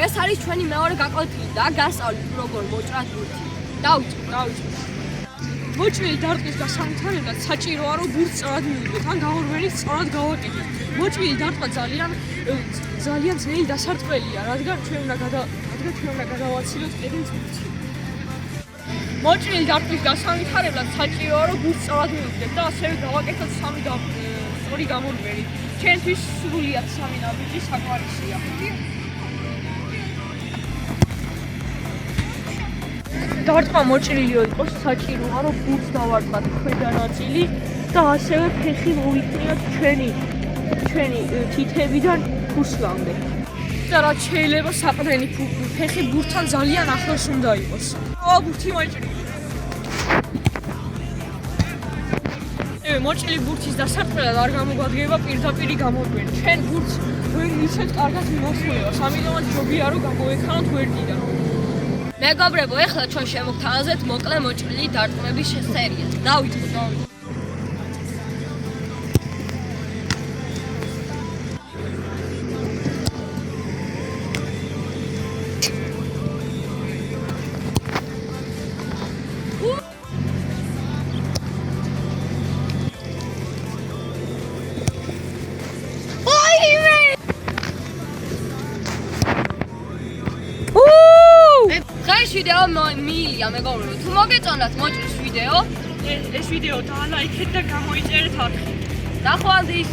ეს არის ჩვენი მეორე გაკვეთილი და გასწავლით როგორ მოჭრათ ბურთი. დავიწყოთ. მოჭრილი დარტყმის გასამთავრებლად საჭიროა რომ ბურთს სწორად მივუდგეთ, ან გამორბენით სწორად გავაკეთოთ. მოჭრილი დარტყმა ძალიან ძნელი დასარტყმელია, რადგან ჩვენ უნდა გადავაცილოთ კედლის ბურთი. მოჭრილი დარტყმის გასამთავრებლად საჭიროა რომ ბურთს სწორად მივუდგეთ და ასევე გავაკეთოთ სამი სწორი გამორბენი. ჩვენთვის სრულიად სამი ნაბიჯი საკმარისია. დარტყმა მოჭრილი იყოს, საჭიროა რომ ბურთს დავარტყმათ ქვედა ნაწილი და ასევე ფეხი მოვიქნიოთ ჩვენი თითებიდან ფუსლამდე. და რაც შეიძლება საყრდენი ფეხი ბურთთან ძალიან ახლოს უნდა იყოს. ბურთი მოჭრილი. მოჭრილი ბურთის დასარტყმელად არ გამოგვადგება პირდაპირი გამორბენი. ჩვენ ბურთს ვერ ვიცით კარგად მიმოსვლებას, ამიტომაც ჯობია რომ გამოვექანოთ ვერტიდან. მეგობრებო, ეხლა ჩვენ შემოგთავაზეთ მოკლე მოჭრილი დარტყმების სერია. დავიწყოთ. დღეს ვიდეო მიილია მეგობრებო. თუ მოგეწონათ მოჭრის ვიდეო, ეს ვიდეო დაალაიქეთ და გამოიწერეთ არხი. ნახვამდის.